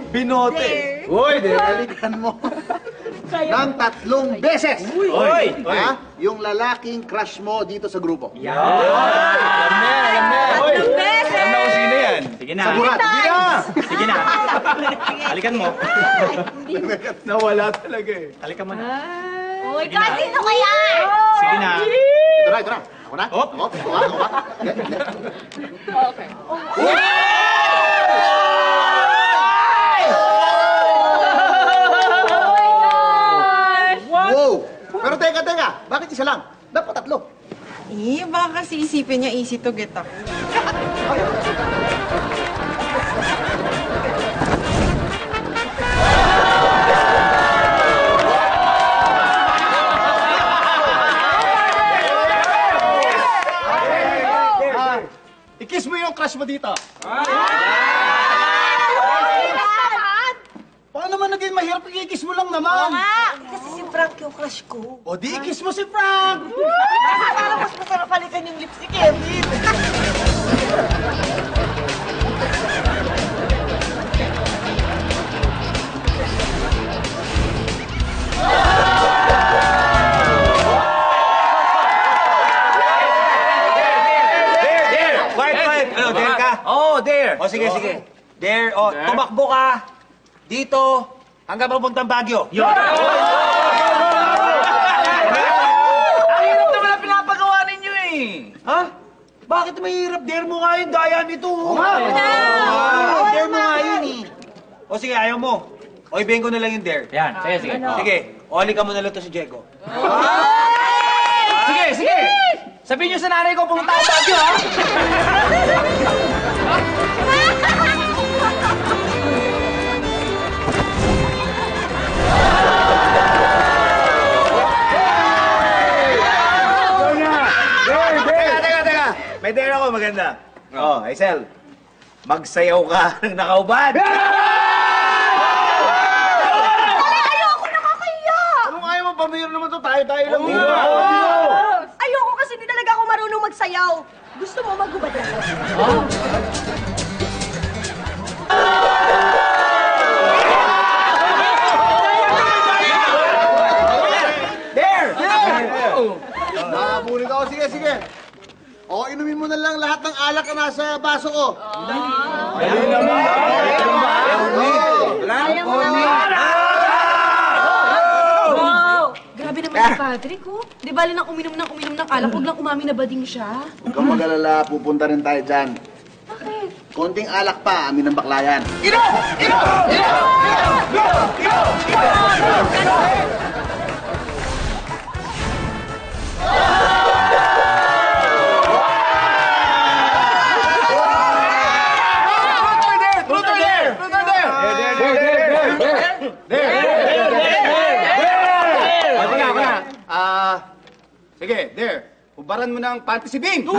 Binote. Uy, halikan mo. Nang 3 beses. Uy! Ha? Yung lalaking crush mo dito sa grupo. Alam na yan. Uy! Alam na kung sino yan. Sige na. Saburat. Sige na. Sige na. Halikan mo. Nawala talaga eh. Halikan mo na. Uy, sino kaya? Sige na. Ito na, ito na. Ako na? Hop. Ako ba? Okay. Wow! Pero teka, bakit isa lang? Dapat 3. Baka kasi isipin niya easy to get up. I-kiss mo yung crush mo dito. Paano naman naging mahirap? I-kiss mo lang naman. Kasi si Frank yung crush ko. O di i-kiss mo si Frank. Parang mas masarap halikan yung lips ni Kevin. Quiet. Ano, dare ka? Oo, dare. O, sige. Dare, tumakbo ka dito hanggang papuntang Baguio. Yun! Ang hirap naman ang pinapagawa ninyo eh. Ha? Bakit mahirap? Dare mo nga yun, daya nito. Dare mo nga yun eh. O sige, ayaw mo. O ibigay ko na lang yung dare. Yan, sige. Sige, oli ka mo na lang to si Diego. Sige. Sabihin niyo sa nanay ko, pumunta ako Baguio, ha? Teka. May dare ako maganda. Oh, Aisel. Magsayaw ka ng nakaubad. Ayoko, nakakahiya! Anong ayaw mo? Pamilya naman to. Tayo lang. Ayoko kasi di talaga ako marunong magsayaw. Gusto mo magubad na? Dare! Nakabunin ka ako. Sige. O, inumin mo na lang lahat ng alak na nasa baso ko. Wow! Grabe naman si Patrick, oh. Di bali nang uminom ng alak, huwag lang umami na bading siya. Huwag kang mag-alala, pupunta rin tayo dyan. Bakit? Konting alak pa, amin ng baklayan. Sige, there. Hubaran mo ng panty si Bing. Hindi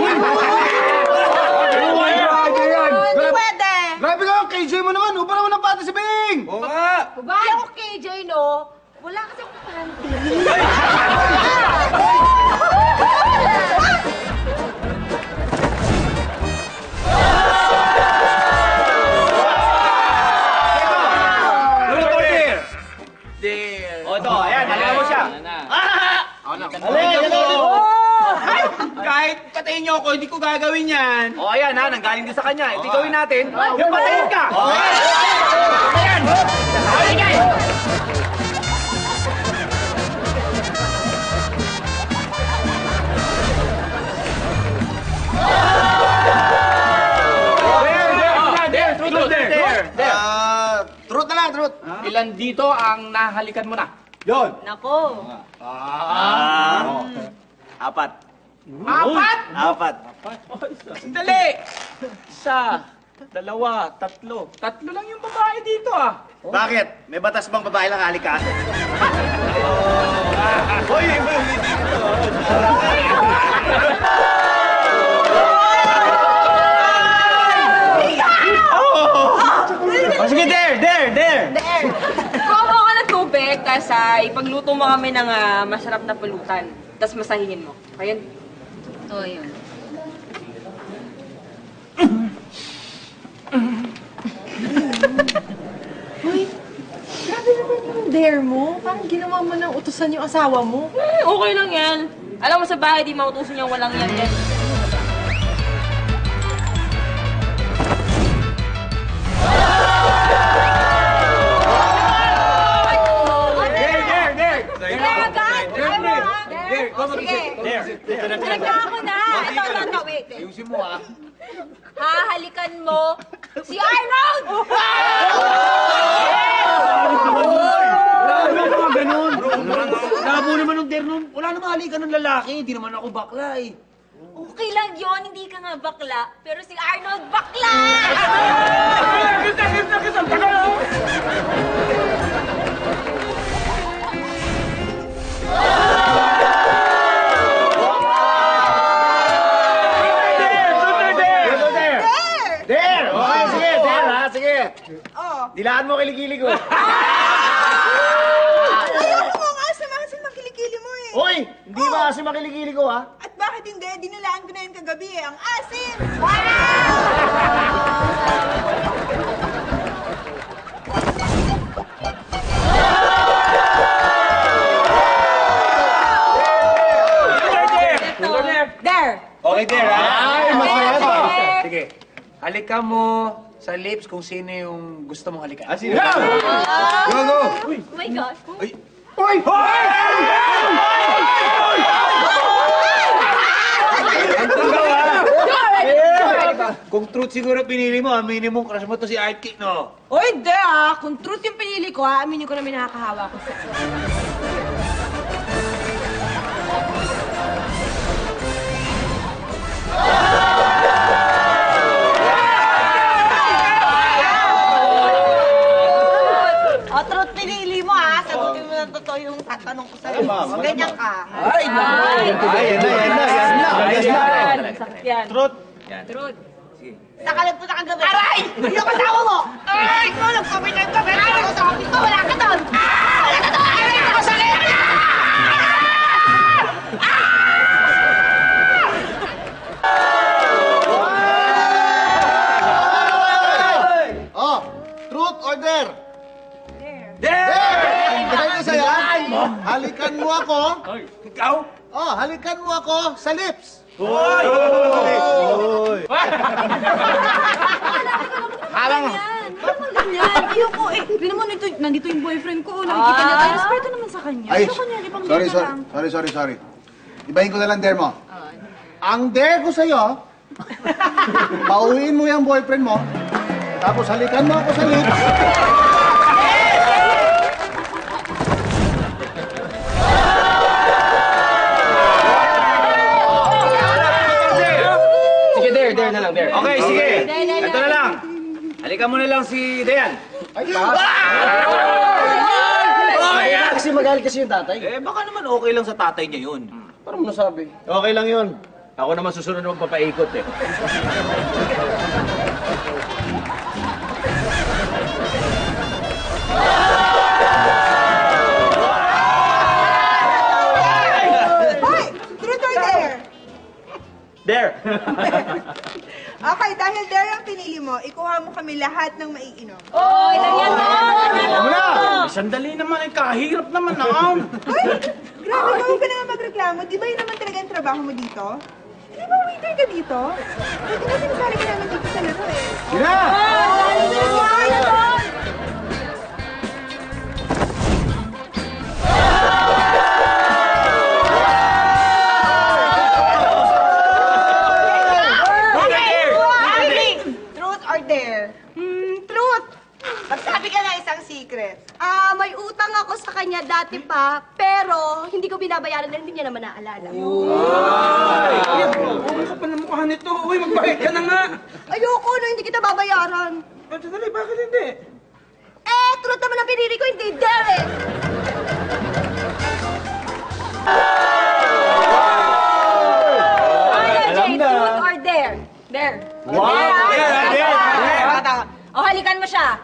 pwede! Grabe ka, KJ mo naman. Hubaran mo ng pati si Bing. Oo nga. Hindi ako KJ, no? Wala kasi akong panty. O ito, ayan, alam mo siya. Kahit patayin niyo ako, hindi ko gagawin yan. O ayan ha, nanggaling din sa kanya. Ito gawin natin. Yung patayin ka! Ayan! Ayan! Truth na lang, truth. Ilan dito ang nahalikan mo na? Yun! Nako. Apat. Apat? Apat. Sandali! Isa, dalawa, tatlo. Tatlo lang yung babae dito ah. Bakit? May batas bang babae lang halikan? Hoy! Sige, there! Kuha ka ng tubig, tapos ipagluto mo kami ng masarap na pulutan. Tapos masahingin mo. Ayan. Oh, yun. hair mo. Parang ginawa mo ng utusan yung asawa mo. Okay lang yan. Alam mo sa bahay, di mautusan yung walang yan yan. Talaga ako na. Ito, wait. Ayusin mo, ha? Hahalikan mo si Arnold! Wala naman ganun. Labo naman ng terno. Wala naman halikan ng lalaki. Hindi naman ako bakla, eh. Okay lang yun, hindi ka nga bakla. Pero si Arnold bakla! There! Okay, sige, there ha, sige. Oh. Dilaan mo kilikili ko. Ayoko mo nga sa mga kilikili mo eh. Uy! Hindi ba kasi makilikili ko ha? At bakit hindi? Dinilaan ko na yun kagabi eh. Ang asin! There! Okay, there, ha? Ay, masaya to. Sige. Halikan mo sa lips kung sino yung gusto mong halikan. Sino? Go, go! Oh my gosh. Uy! Kung truth siguro pinili mo, aminin mo, crush mo to si Artie, no? O hindi ah. Kung truth yung pinili ko ah, aminin ko na may nakakahawa ko sa... O, truth pinili mo ah. Sagutin mo ng totoo yung tatanong ko sa'yo. Ganyan ka. Ay, yan na. Sakit yan. Truth. Saka lang po na kagabi. Aray! Yung kasama mo! Aray! Ikaw nagsabi ng gabi! Aray! Sa office ko, wala ka doon! Wala ka doon! Aray! Ako sa liyan! Oh, truth or dare? There! Bigay ko sa'yo. Halikan mo ako. Ikaw? Oh, halikan mo ako sa lips. Ganyan! Bakit ganyan? Ayoko eh. Tignan mo, nandito yung boyfriend ko. Nakikita niya tayo. Respeto naman sa kanya. Ay, Ayoko niya, ipang date na lang. sorry. Ibahin ko na lang dare mo. Ang dare ko sa'yo, pauwiin mo yung boyfriend mo, tapos halikan mo ako sa lips. Sige, there na lang, there. Okay, sige. There. Ito na lang. Halikan mo na lang si Dayan. Kasi magalit kasi yung tatay. Eh, baka naman okay lang sa tatay niya yun. Parang nasabi. Okay lang yun. Ako naman susunod naman papaikot, eh. Hoy! Truth or dare? There! Okay, dahil dare ang pinili mo, ikuha mo kami lahat ng maiinom. Oh, ilan yan mo? Sandali naman, eh, kahirap naman na. Hoy! Grabe, huwag ka naman magreklamo. Di ba yun naman talaga ang trabaho mo dito? Di ba waiter ka dito? Pwede na sinasali ka naman dito sa laro eh. Sina! Truth or dare? Truth! Magsabi ka na isang secret. May utang ako sa kanya dati pa, pero hindi ko binabayaran dahil hindi niya naman naalala. Ano ka pa ng mukha nito? Uy, magbayad ka na nga. Ayoko na, hindi kita babayaran. Sandali, bakit hindi? Truth naman ang pinili ko, hindi dare eh. Alam na. Truth or dare? Dare. Wow! Dare. O, halikan mo siya.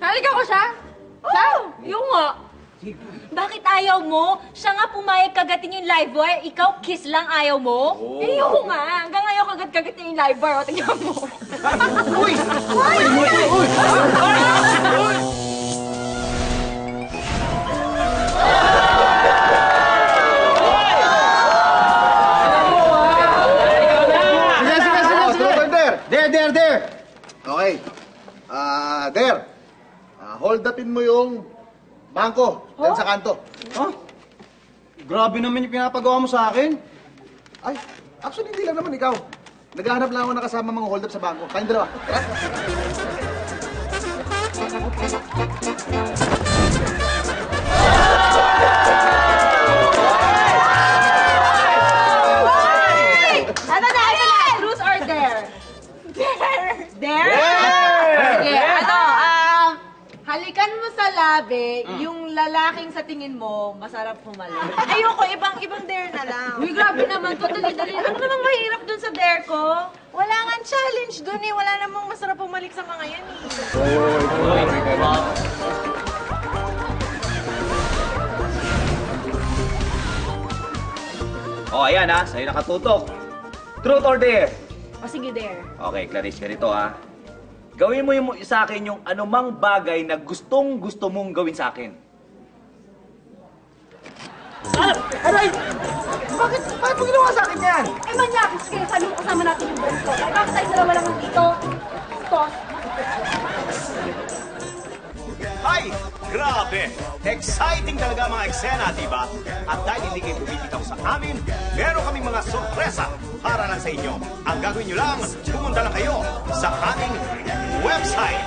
Halikan ko siya? Siya? Yung nga. Bakit ayaw mo? Siya nga pumayag kagatin yung live wire, ikaw kiss lang ayaw mo? Eh, yung nga. Hanggang ngayon kagat-kagatin yung live wire, o tingnan mo. Okay. Der, hold upin mo yung bangko dyan sa kanto. Grabe naman yung pinapagawa mo sa akin. Ay, actually, hindi lang naman ikaw. Naghahanap lang ako nakasama mga hold up sa bangko. Tayong dalawa. Tara. Ano na? Truth or dare? Dare! Dare? Okay, halikan mo sa labi yung lalaking sa tingin mo masarap humalik. Ayoko, ibang dare na lang. Uy, grabe naman to. Dali-dali. Ano namang mahirap dun sa dare ko? Wala nga challenge dun eh. Wala namang masarap pumalik sa mga yan eh. Oh, ayan ha. Sa'yo nakatutok. Truth or dare? O sige, dare. Okay, Clarice, ganito ha. Gawin mo yung sa akin yung anumang bagay na gustong-gusto mong gawin sa akin. Aray! Bakit mo ginawa sa akin yan? Ay, manyakis kayo. Sabi mo kasama natin yung boss ko. Ay, bakit tayo dalawa lang dito? Tos. Ay, grabe! Exciting talaga mga eksena, di ba? At dahil hindi kayo bumibitaw sa amin, meron kaming mga sorpresa para lang sa inyo. Ang gagawin nyo lang, pumunta lang kayo sa aming website